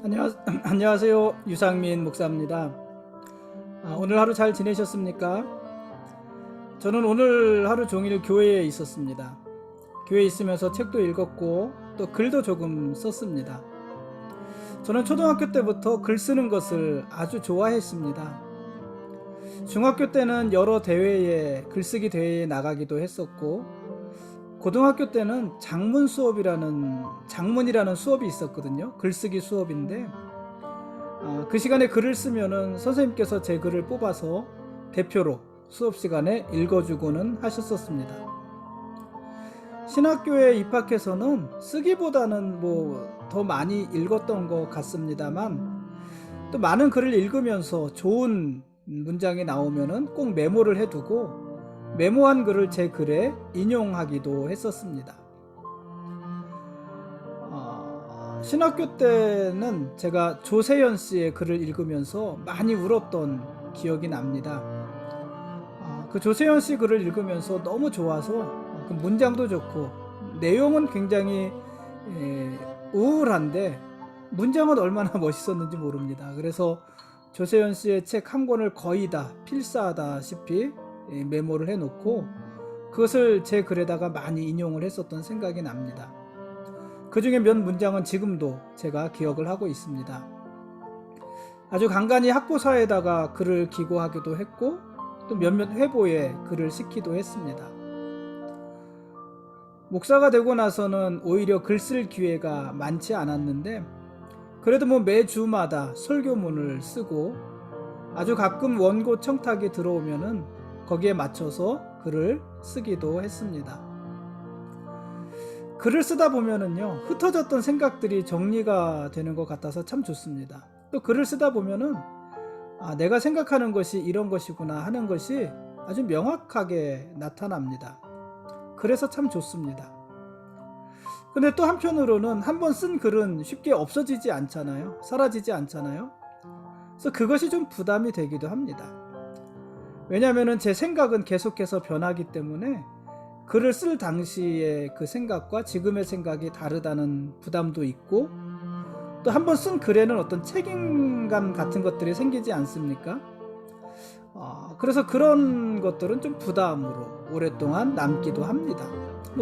안녕하세요. 유상민 목사입니다. 오늘 하루 잘 지내셨습니까? 저는 오늘 하루 종일 교회에 있었습니다. 교회에 있으면서 책도 읽었고 또 글도 조금 썼습니다. 저는 초등학교 때부터 글 쓰는 것을 아주 좋아했습니다. 중학교 때는 여러 대회에 글쓰기 대회에 나가기도 했었고, 고등학교 때는 장문이라는 수업이 있었거든요. 글쓰기 수업인데 그 시간에 글을 쓰면은 선생님께서 제 글을 뽑아서 대표로 수업 시간에 읽어주고는 하셨었습니다. 신학교에 입학해서는 쓰기보다는 더 많이 읽었던 것 같습니다만, 또 많은 글을 읽으면서 좋은 문장이 나오면은 꼭 메모를 해두고 메모한 글을 제 글에 인용하기도 했었습니다. 신학교 때는 제가 조세현 씨의 글을 읽으면서 많이 울었던 기억이 납니다. 그 조세현 씨 글을 읽으면서 너무 좋아서 그 문장도 좋고 내용은 굉장히 우울한데 문장은 얼마나 멋있었는지 모릅니다. 그래서 조세현 씨의 책 한 권을 거의 다 필사하다시피 메모를 해놓고 그것을 제 글에다가 많이 인용을 했었던 생각이 납니다. 그 중에 몇 문장은 지금도 제가 기억을 하고 있습니다. 아주 간간히 학보사에다가 글을 기고하기도 했고 또 몇몇 회보에 글을 싣기도 했습니다. 목사가 되고 나서는 오히려 글 쓸 기회가 많지 않았는데, 그래도 매주마다 설교문을 쓰고 아주 가끔 원고 청탁이 들어오면은 거기에 맞춰서 글을 쓰기도 했습니다. 글을 쓰다 보면은요, 흩어졌던 생각들이 정리가 되는 것 같아서 참 좋습니다. 또 글을 쓰다 보면은 내가 생각하는 것이 이런 것이구나 하는 것이 아주 명확하게 나타납니다. 그래서 참 좋습니다. 근데 또 한편으로는 한번 쓴 글은 쉽게 없어지지 않잖아요. 사라지지 않잖아요. 그래서 그것이 좀 부담이 되기도 합니다. 왜냐하면 제 생각은 계속해서 변하기 때문에 글을 쓸 당시의 그 생각과 지금의 생각이 다르다는 부담도 있고, 또 한번 쓴 글에는 어떤 책임감 같은 것들이 생기지 않습니까? 그래서 그런 것들은 좀 부담으로 오랫동안 남기도 합니다.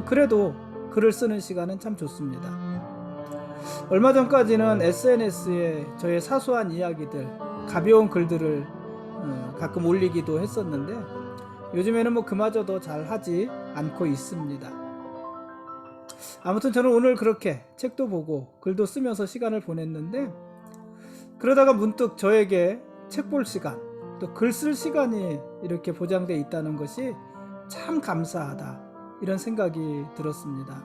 그래도 글을 쓰는 시간은 참 좋습니다. 얼마 전까지는 SNS에 저의 사소한 이야기들, 가벼운 글들을 가끔 올리기도 했었는데, 요즘에는 그마저도 잘 하지 않고 있습니다. 아무튼 저는 오늘 그렇게 책도 보고 글도 쓰면서 시간을 보냈는데, 그러다가 문득 저에게 책 볼 시간, 또 글 쓸 시간이 이렇게 보장되어 있다는 것이 참 감사하다, 이런 생각이 들었습니다.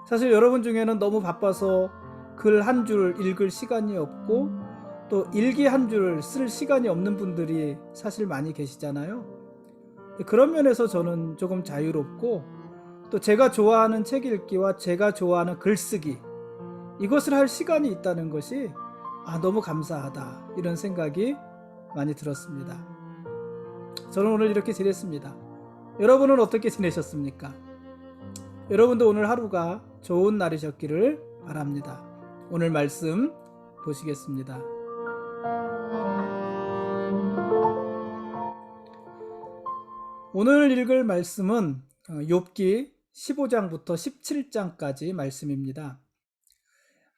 사실 여러분 중에는 너무 바빠서 글 한 줄 읽을 시간이 없고 또 일기 한 줄 쓸 시간이 없는 분들이 사실 많이 계시잖아요. 그런 면에서 저는 조금 자유롭고, 또 제가 좋아하는 책 읽기와 제가 좋아하는 글쓰기, 이것을 할 시간이 있다는 것이 너무 감사하다, 이런 생각이 많이 들었습니다. 저는 오늘 이렇게 지냈습니다. 여러분은 어떻게 지내셨습니까? 여러분도 오늘 하루가 좋은 날이셨기를 바랍니다. 오늘 말씀 보시겠습니다. 오늘 읽을 말씀은 욥기 15장부터 17장까지 말씀입니다.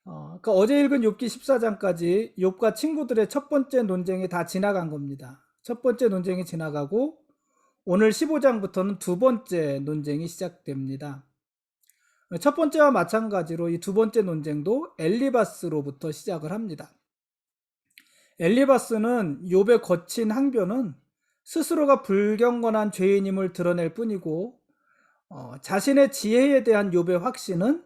그러니까 어제 읽은 욥기 14장까지 욥과 친구들의 첫 번째 논쟁이 다 지나간 겁니다. 첫 번째 논쟁이 지나가고 오늘 15장부터는 두 번째 논쟁이 시작됩니다. 첫 번째와 마찬가지로 이 두 번째 논쟁도 엘리바스로부터 시작을 합니다. 엘리바스는 욥의 거친 항변은 스스로가 불경건한 죄인임을 드러낼 뿐이고, 자신의 지혜에 대한 욥의 확신은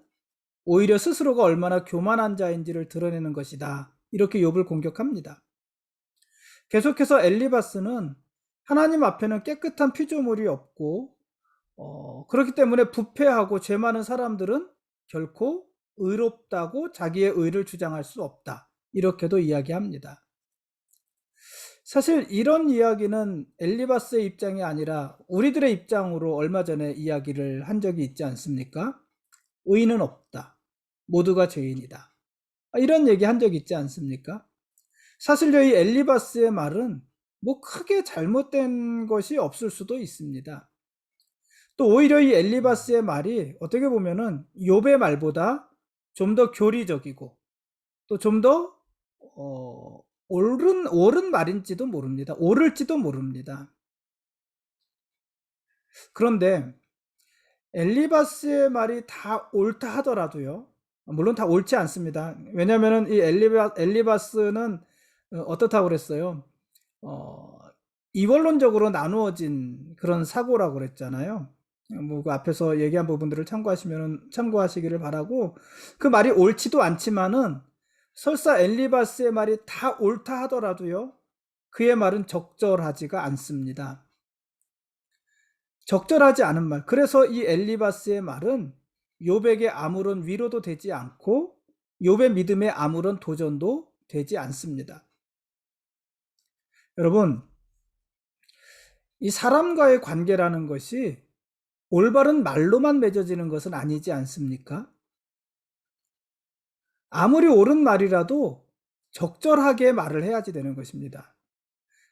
오히려 스스로가 얼마나 교만한 자인지를 드러내는 것이다, 이렇게 욥을 공격합니다. 계속해서 엘리바스는 하나님 앞에는 깨끗한 피조물이 없고, 그렇기 때문에 부패하고 죄 많은 사람들은 결코 의롭다고 자기의 의를 주장할 수 없다, 이렇게도 이야기합니다. 사실 이런 이야기는 엘리바스의 입장이 아니라 우리들의 입장으로 얼마 전에 이야기를 한 적이 있지 않습니까? 의인은 없다, 모두가 죄인이다. 이런 얘기 한 적 있지 않습니까? 사실요, 이 엘리바스의 말은 뭐 크게 잘못된 것이 없을 수도 있습니다. 또 오히려 이 엘리바스의 말이 어떻게 보면은 욥의 말보다 좀 더 교리적이고 또 좀 더 옳은 말인지도 모릅니다. 옳을지도 모릅니다. 그런데 엘리바스의 말이 다 옳다 하더라도요. 물론 다 옳지 않습니다. 왜냐면은 이 엘리바스는 어떻다고 그랬어요? 어, 이원론적으로 나누어진 그런 사고라고 그랬잖아요. 뭐 그 앞에서 얘기한 부분들을 참고하시기를 바라고, 그 말이 옳지도 않지만은 설사 엘리바스의 말이 다 옳다 하더라도요. 그의 말은 적절하지가 않습니다. 적절하지 않은 말. 그래서 이 엘리바스의 말은 욥에게 아무런 위로도 되지 않고 욥의 믿음에 아무런 도전도 되지 않습니다. 여러분, 이 사람과의 관계라는 것이 올바른 말로만 맺어지는 것은 아니지 않습니까? 아무리 옳은 말이라도 적절하게 말을 해야지 되는 것입니다.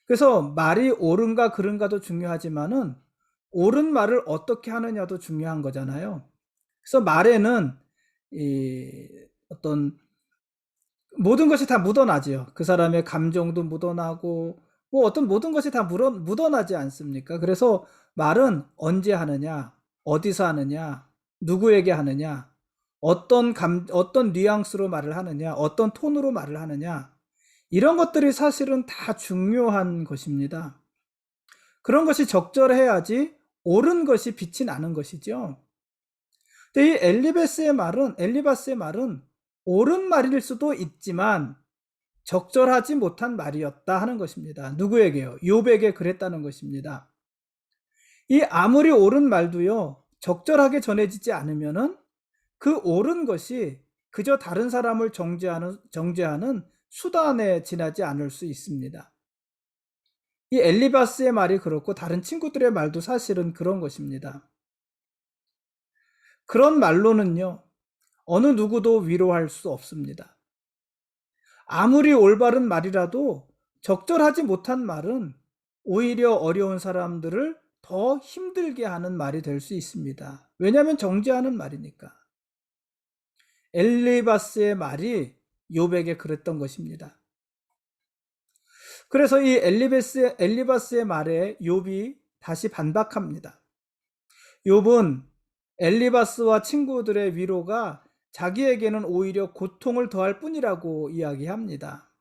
그래서 말이 옳은가 그른가도 중요하지만은 옳은 말을 어떻게 하느냐도 중요한 거잖아요. 그래서 말에는 이 어떤 모든 것이 다 묻어나지요. 그 사람의 감정도 묻어나고 뭐 어떤 모든 것이 다 묻어나지 않습니까? 그래서 말은 언제 하느냐, 어디서 하느냐, 누구에게 하느냐, 어떤 뉘앙스로 말을 하느냐, 어떤 톤으로 말을 하느냐, 이런 것들이 사실은 다 중요한 것입니다. 그런 것이 적절해야지 옳은 것이 빛이 나는 것이죠. 근데 이 엘리바스의 말은 옳은 말일 수도 있지만 적절하지 못한 말이었다 하는 것입니다. 누구에게요? 욥에게 그랬다는 것입니다. 이 아무리 옳은 말도요, 적절하게 전해지지 않으면은 그 옳은 것이 그저 다른 사람을 정죄하는 수단에 지나지 않을 수 있습니다. 이 엘리바스의 말이 그렇고 다른 친구들의 말도 사실은 그런 것입니다. 그런 말로는요, 어느 누구도 위로할 수 없습니다. 아무리 올바른 말이라도 적절하지 못한 말은 오히려 어려운 사람들을 더 힘들게 하는 말이 될 수 있습니다. 왜냐하면 정죄하는 말이니까. 엘리바스의 말이 욥에게 그랬던 것입니다. 그래서 이 엘리바스의 말에 욥이 다시 반박합니다. 욥은 엘리바스와 친구들의 위로가 자기에게는 오히려 고통을 더할 뿐이라고 이야기합니다.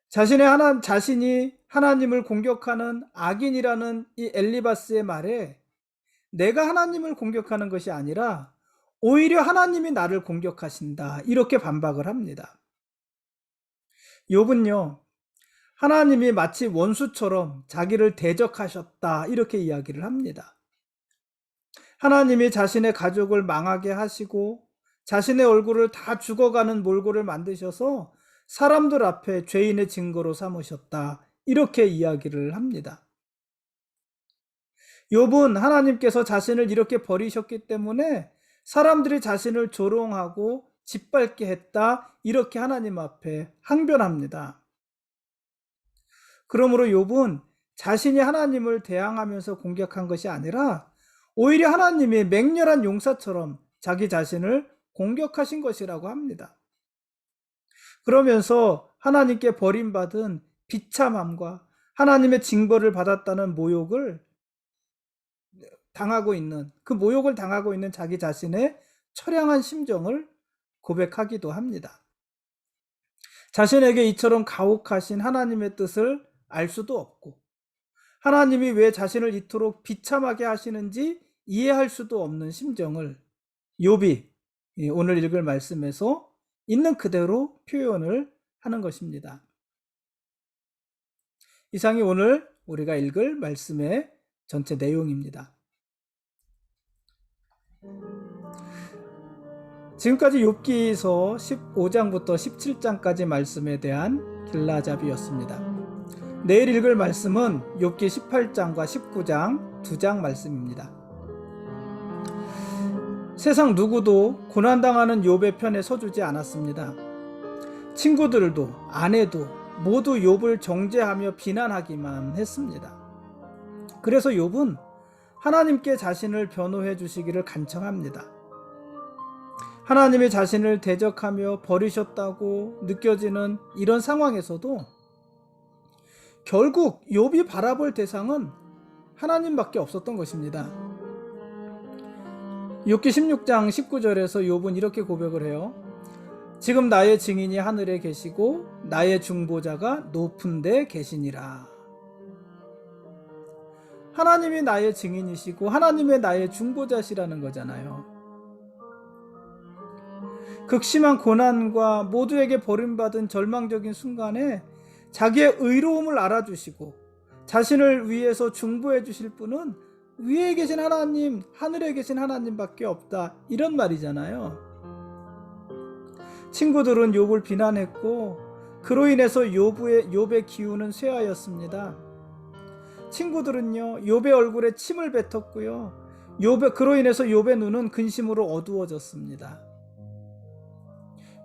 자신이 하나님을 공격하는 악인이라는 이 엘리바스의 말에 내가 하나님을 공격하는 것이 아니라 오히려 하나님이 나를 공격하신다, 이렇게 반박을 합니다. 욥은요, 하나님이 마치 원수처럼 자기를 대적하셨다, 이렇게 이야기를 합니다. 하나님이 자신의 가족을 망하게 하시고 자신의 얼굴을 다 죽어가는 몰골을 만드셔서 사람들 앞에 죄인의 증거로 삼으셨다, 이렇게 이야기를 합니다. 욥은 하나님께서 자신을 이렇게 버리셨기 때문에 사람들이 자신을 조롱하고 짓밟게 했다, 이렇게 하나님 앞에 항변합니다. 그러므로 욥은 자신이 하나님을 대항하면서 공격한 것이 아니라 오히려 하나님이 맹렬한 용사처럼 자기 자신을 공격하신 것이라고 합니다. 그러면서 하나님께 버림받은 비참함과 하나님의 징벌을 받았다는 모욕을 당하고 있는, 그 모욕을 당하고 있는 자기 자신의 처량한 심정을 고백하기도 합니다. 자신에게 이처럼 가혹하신 하나님의 뜻을 알 수도 없고 하나님이 왜 자신을 이토록 비참하게 하시는지 이해할 수도 없는 심정을 욥이 오늘 읽을 말씀에서 있는 그대로 표현을 하는 것입니다. 이상이 오늘 우리가 읽을 말씀의 전체 내용입니다. 지금까지 욥기서 15장부터 17장까지 말씀에 대한 길라잡이였습니다. 내일 읽을 말씀은 욥기 18장과 19장 2장 말씀입니다. 세상 누구도 고난당하는 욥의 편에 서주지 않았습니다. 친구들도 아내도 모두 욥을 정죄하며 비난하기만 했습니다. 그래서 욥은 하나님께 자신을 변호해 주시기를 간청합니다. 하나님이 자신을 대적하며 버리셨다고 느껴지는 이런 상황에서도 결국 욥이 바라볼 대상은 하나님밖에 없었던 것입니다. 욥기 16장 19절에서 욥은 이렇게 고백을 해요. 지금 나의 증인이 하늘에 계시고 나의 중보자가 높은 데 계시니라. 하나님이 나의 증인이시고 하나님의 나의 중보자시라는 거잖아요. 극심한 고난과 모두에게 버림받은 절망적인 순간에 자기의 의로움을 알아주시고 자신을 위해서 중보해 주실 분은 위에 계신 하나님, 하늘에 계신 하나님밖에 없다, 이런 말이잖아요. 친구들은 욥을 비난했고 그로 인해서 욥의 기운은 쇠하였습니다. 친구들은요 욥의 얼굴에 침을 뱉었고요, 그로 인해서 욥의 눈은 근심으로 어두워졌습니다.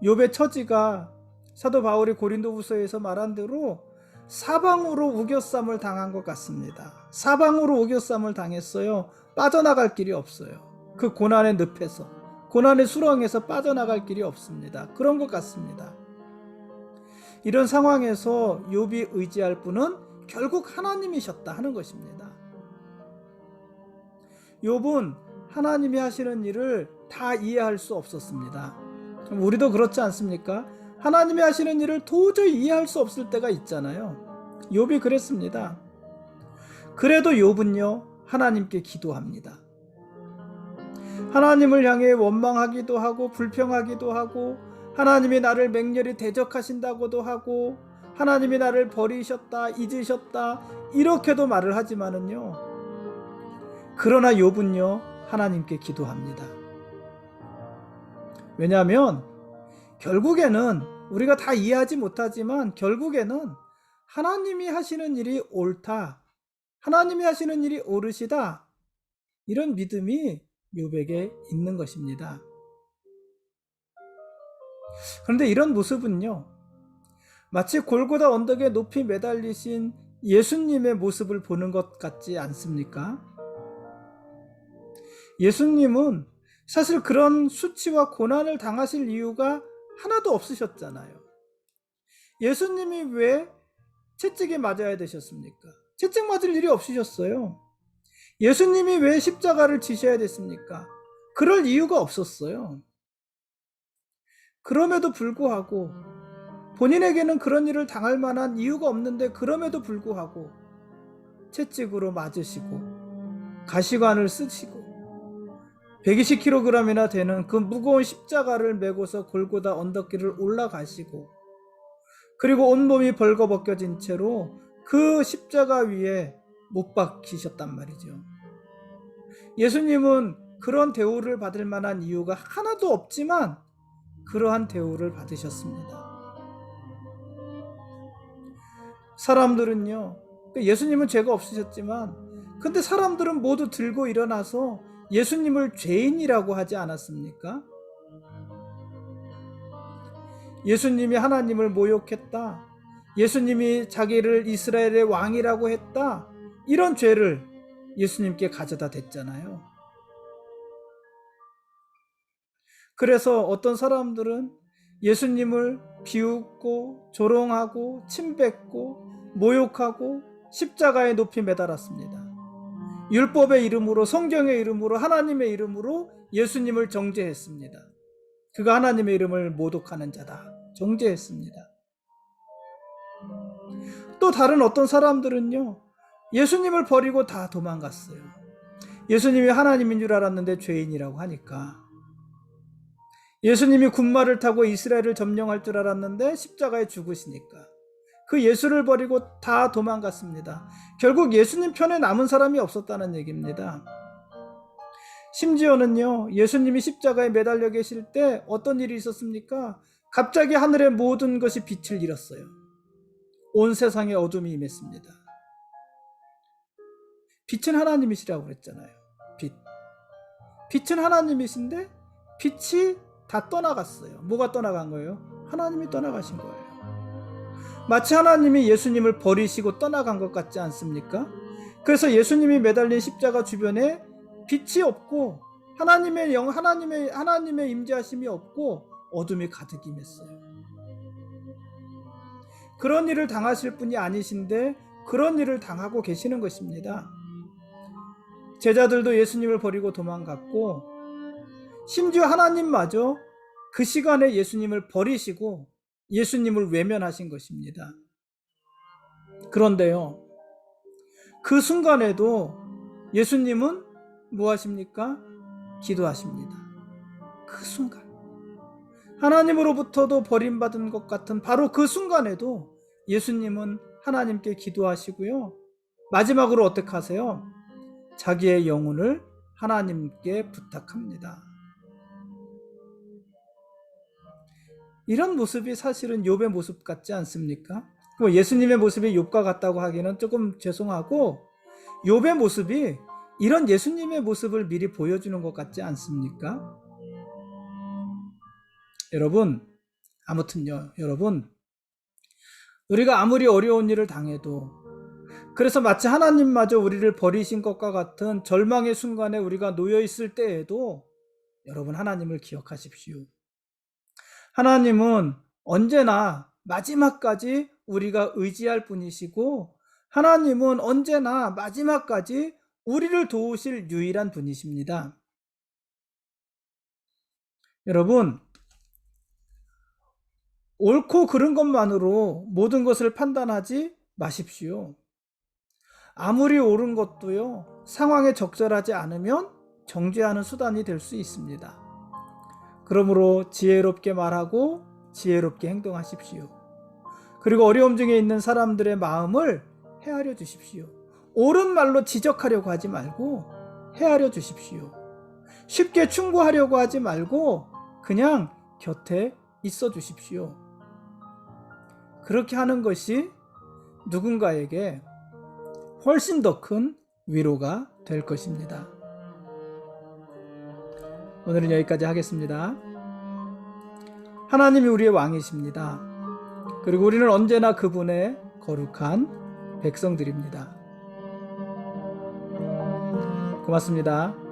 욥의 처지가 사도 바울이 고린도후서에서 말한 대로 사방으로 우겨쌈을 당한 것 같습니다. 사방으로 우겨쌈을 당했어요. 빠져나갈 길이 없어요. 그 고난의 늪에서, 고난의 수렁에서 빠져나갈 길이 없습니다. 그런 것 같습니다. 이런 상황에서 욥이 의지할 분은 결국 하나님이셨다 하는 것입니다. 욥은 하나님이 하시는 일을 다 이해할 수 없었습니다. 우리도 그렇지 않습니까? 하나님이 하시는 일을 도저히 이해할 수 없을 때가 있잖아요. 욥이 그랬습니다. 그래도 욥은요 하나님께 기도합니다. 하나님을 향해 원망하기도 하고 불평하기도 하고 하나님이 나를 맹렬히 대적하신다고도 하고 하나님이 나를 버리셨다, 잊으셨다, 이렇게도 말을 하지만은요, 그러나 욥은요 하나님께 기도합니다. 왜냐하면 결국에는 우리가 다 이해하지 못하지만 결국에는 하나님이 하시는 일이 옳다, 하나님이 하시는 일이 옳으시다, 이런 믿음이 욥에게 있는 것입니다. 그런데 이런 모습은요 마치 골고다 언덕에 높이 매달리신 예수님의 모습을 보는 것 같지 않습니까? 예수님은 사실 그런 수치와 고난을 당하실 이유가 하나도 없으셨잖아요. 예수님이 왜 채찍에 맞아야 되셨습니까? 채찍 맞을 일이 없으셨어요. 예수님이 왜 십자가를 지셔야 됐습니까? 그럴 이유가 없었어요. 그럼에도 불구하고 본인에게는 그런 일을 당할 만한 이유가 없는데 그럼에도 불구하고 채찍으로 맞으시고 가시관을 쓰시고 120kg이나 되는 그 무거운 십자가를 메고서 골고다 언덕길을 올라가시고 그리고 온몸이 벌거벗겨진 채로 그 십자가 위에 못 박히셨단 말이죠. 예수님은 그런 대우를 받을 만한 이유가 하나도 없지만 그러한 대우를 받으셨습니다. 사람들은요, 예수님은 죄가 없으셨지만 근데 사람들은 모두 들고 일어나서 예수님을 죄인이라고 하지 않았습니까? 예수님이 하나님을 모욕했다, 예수님이 자기를 이스라엘의 왕이라고 했다, 이런 죄를 예수님께 가져다 댔잖아요. 그래서 어떤 사람들은 예수님을 비웃고 조롱하고 침뱉고 모욕하고 십자가에 높이 매달았습니다. 율법의 이름으로, 성경의 이름으로, 하나님의 이름으로 예수님을 정죄했습니다. 그가 하나님의 이름을 모독하는 자다, 정죄했습니다. 또 다른 어떤 사람들은요 예수님을 버리고 다 도망갔어요. 예수님이 하나님인 줄 알았는데 죄인이라고 하니까. 예수님이 군마를 타고 이스라엘을 점령할 줄 알았는데 십자가에 죽으시니까 그 예수를 버리고 다 도망갔습니다. 결국 예수님 편에 남은 사람이 없었다는 얘기입니다. 심지어는요 예수님이 십자가에 매달려 계실 때 어떤 일이 있었습니까? 갑자기 하늘의 모든 것이 빛을 잃었어요. 온 세상에 어둠이 임했습니다. 빛은 하나님이시라고 그랬잖아요. 빛은 하나님이신데 빛이 다 떠나갔어요. 뭐가 떠나간 거예요? 하나님이 떠나가신 거예요. 마치 하나님이 예수님을 버리시고 떠나간 것 같지 않습니까? 그래서 예수님이 매달린 십자가 주변에 빛이 없고 하나님의 임재하심이 없고 어둠이 가득 임했어요. 그런 일을 당하실 분이 아니신데 그런 일을 당하고 계시는 것입니다. 제자들도 예수님을 버리고 도망갔고 심지어 하나님마저 그 시간에 예수님을 버리시고 예수님을 외면하신 것입니다. 그런데요, 그 순간에도 예수님은 뭐 하십니까? 기도하십니다. 그 순간. 하나님으로부터도 버림받은 것 같은 바로 그 순간에도 예수님은 하나님께 기도하시고요. 마지막으로 어떻게 하세요? 자기의 영혼을 하나님께 부탁합니다. 이런 모습이 사실은 욥의 모습 같지 않습니까? 예수님의 모습이 욥과 같다고 하기는 조금 죄송하고 욥의 모습이 이런 예수님의 모습을 미리 보여주는 것 같지 않습니까? 여러분, 우리가 아무리 어려운 일을 당해도 그래서 마치 하나님마저 우리를 버리신 것과 같은 절망의 순간에 우리가 놓여 있을 때에도 여러분 하나님을 기억하십시오. 하나님은 언제나 마지막까지 우리가 의지할 분이시고 하나님은 언제나 마지막까지 우리를 도우실 유일한 분이십니다. 여러분, 옳고 그른 것만으로 모든 것을 판단하지 마십시오. 아무리 옳은 것도요, 상황에 적절하지 않으면 정죄하는 수단이 될 수 있습니다. 그러므로 지혜롭게 말하고 지혜롭게 행동하십시오. 그리고 어려움 중에 있는 사람들의 마음을 헤아려 주십시오. 옳은 말로 지적하려고 하지 말고 헤아려 주십시오. 쉽게 충고하려고 하지 말고 그냥 곁에 있어 주십시오. 그렇게 하는 것이 누군가에게 훨씬 더 큰 위로가 될 것입니다. 오늘은 여기까지 하겠습니다. 하나님이 우리의 왕이십니다. 그리고 우리는 언제나 그분의 거룩한 백성들입니다. 고맙습니다.